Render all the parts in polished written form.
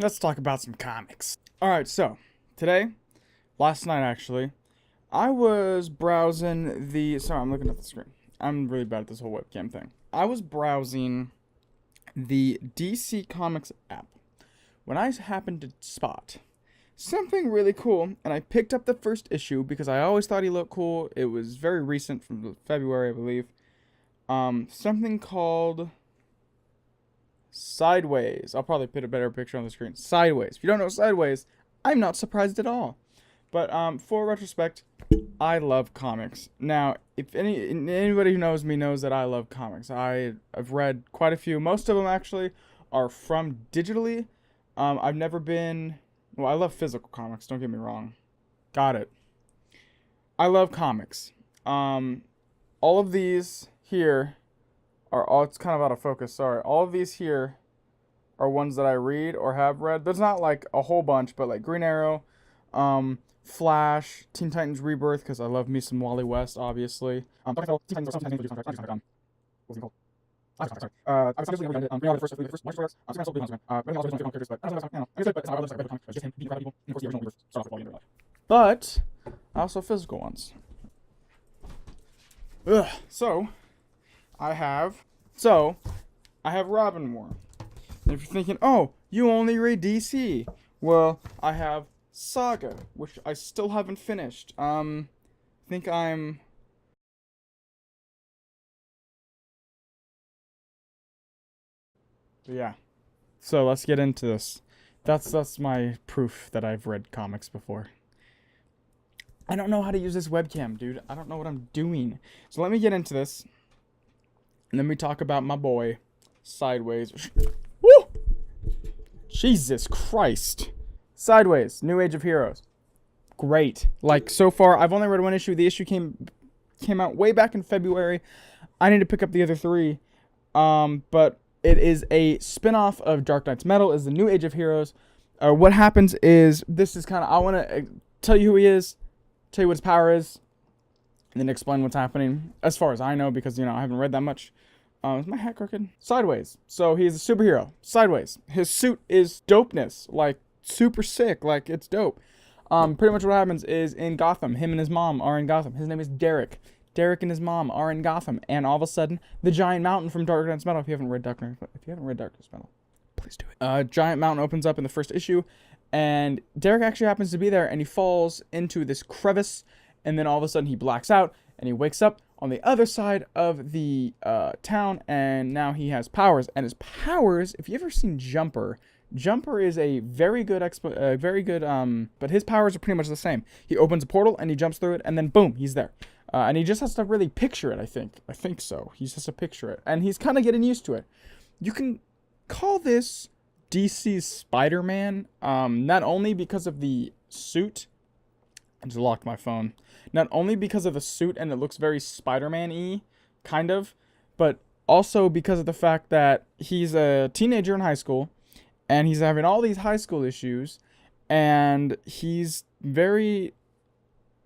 let's talk about some comics. Alright, so, last night actually, I was browsing sorry, I'm looking at the screen. I'm really bad at this whole webcam thing. I was browsing the DC Comics app when I happened to spot something really cool, and I picked up the first issue because I always thought he looked cool. It was very recent, from February, I believe. Something called Sideways. I'll probably put a better picture on the screen. Sideways. If you don't know Sideways, I'm not surprised at all. But for retrospect, I love comics. Now, if anybody who knows me knows that I love comics. I've read quite a few. Most of them actually are from digitally. I've never been. Well, I love physical comics. Don't get me wrong. Got it. I love comics. All of these here are all. It's kind of out of focus. Sorry. All of these here are ones that I read or have read. There's not like a whole bunch, but like Green Arrow, Flash, Teen Titans Rebirth, because I love me some Wally West, obviously. Teen Titans or sometimes what was he called? I was obviously never read it. The first March Squares. I'm also Blue Huntsman. But also different characters, but I don't know. But it's not other comics. It's just him beating crowd people. And of course, the original Rebirth started off with all the but also physical ones. So I have Robin War. And if you're thinking, oh, you only read DC, well, I have Saga, which I still haven't finished. Think I'm. But yeah. So let's get into this. That's my proof that I've read comics before. I don't know how to use this webcam, dude. I don't know what I'm doing. So let me get into this. And then we talk about my boy, Sideways. Woo! Jesus Christ. Sideways, New Age of Heroes. Great. Like, so far, I've only read one issue. The issue came out way back in February. I need to pick up the other three. But it is a spin-off of Dark Knight's Metal. Is the New Age of Heroes. What happens is, this is kind of, I want to tell you who he is, tell you what his power is, and then explain what's happening, as far as I know, because, I haven't read that much. Is my hat crooked? Sideways. So he's a superhero. Sideways. His suit is dopeness. Like, super sick. Like, it's dope. Pretty much what happens is in Gotham, him and his mom are in Gotham. His name is Derek. Derek and his mom are in Gotham. And all of a sudden, the giant mountain from Dark Knight's Metal, if you haven't read Dark Knight's Metal, please do it. Giant mountain opens up in the first issue. And Derek actually happens to be there. And he falls into this crevice. And then all of a sudden, he blacks out. And he wakes up on the other side of the town, and now he has powers. And his powers, if you've ever seen Jumper is a very good, but his powers are pretty much the same. He opens a portal, and he jumps through it, and then boom, he's there. And he just has to really picture it, I think so. He just has to picture it. And he's kind of getting used to it. You can call this DC's Spider-Man, not only because of the suit. I just locked my phone. Not only because of the suit and it looks very Spider-Man-y, kind of, but also because of the fact that he's a teenager in high school, and he's having all these high school issues, and he's very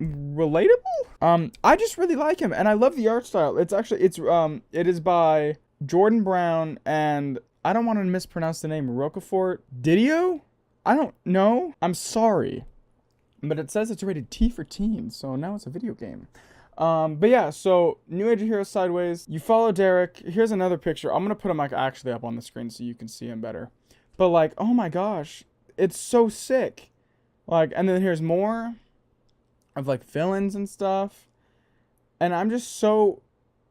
relatable. I just really like him, and I love the art style. It is by Jordan Brown, and I don't want to mispronounce the name, Rocafort Didio? I don't know. I'm sorry. But it says it's rated T for teens, so now it's a video game. But yeah, so New Age of Heroes Sideways. You follow Derek. Here's another picture. I'm going to put him actually up on the screen so you can see him better. But like, oh my gosh, it's so sick. Like, and then here's more of like villains and stuff. And I'm just so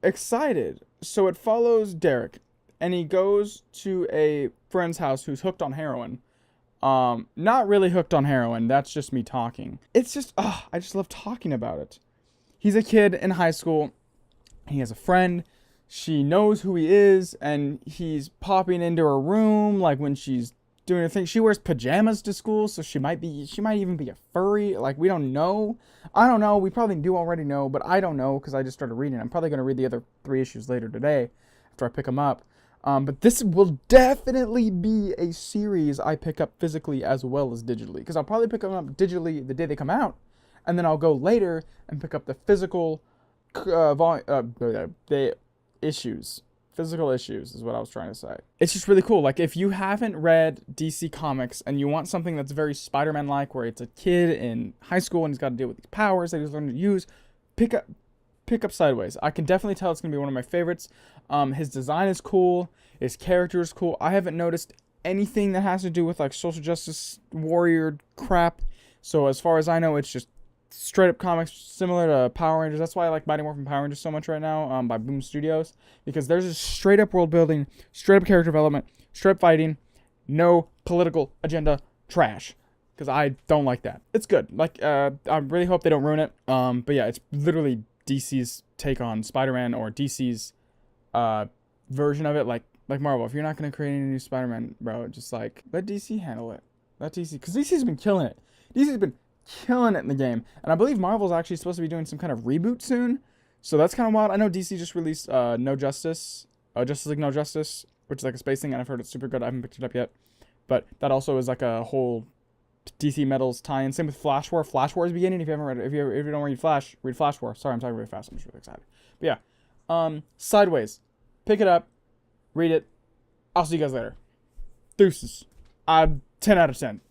excited. So it follows Derek, and he goes to a friend's house who's hooked on heroin. Not really hooked on heroin. That's just me talking. It's just, I just love talking about it. He's a kid in high school. He has a friend. She knows who he is, and he's popping into her room, like when she's doing her thing. She wears pajamas to school, so she might even be a furry. Like, we don't know. I don't know. We probably do already know, but I don't know because I just started reading. I'm probably going to read the other 3 issues later today after I pick them up. But this will definitely be a series I pick up physically as well as digitally. Because I'll probably pick them up digitally the day they come out. And then I'll go later and pick up the physical the issues. Physical issues is what I was trying to say. It's just really cool. Like, if you haven't read DC Comics and you want something that's very Spider-Man-like, where it's a kid in high school and he's got to deal with these powers that he's learning to use, pick up Sideways. I can definitely tell it's going to be one of my favorites. His design is cool. His character is cool. I haven't noticed anything that has to do with, like, social justice warrior crap. So as far as I know, it's just straight up comics similar to Power Rangers. That's why I like Mighty Morphin Power Rangers so much right now, by Boom Studios, because there's just straight up world building, straight up character development, straight up fighting, no political agenda trash, because I don't like that. It's good. Like, I really hope they don't ruin it. But yeah, it's literally DC's take on Spider-Man, or DC's version of it. Like Marvel, if you're not gonna create any new Spider-Man, bro, just like let DC handle it. Let DC, because DC's been killing it. DC's been killing it in the game, and I believe Marvel's actually supposed to be doing some kind of reboot soon, so that's kind of wild. I know DC just released No Justice, Justice League No Justice, which is like a space thing, and I've heard it's super good. I haven't picked it up yet, but that also is like a whole DC Metals tie-in. Same with Flash War. Flash War is beginning. If you haven't read it, if you don't read Flash War. Sorry, I'm talking really fast. I'm just really excited. But yeah, Sideways, pick it up, read it. I'll see you guys later. Deuces. 10 out of 10.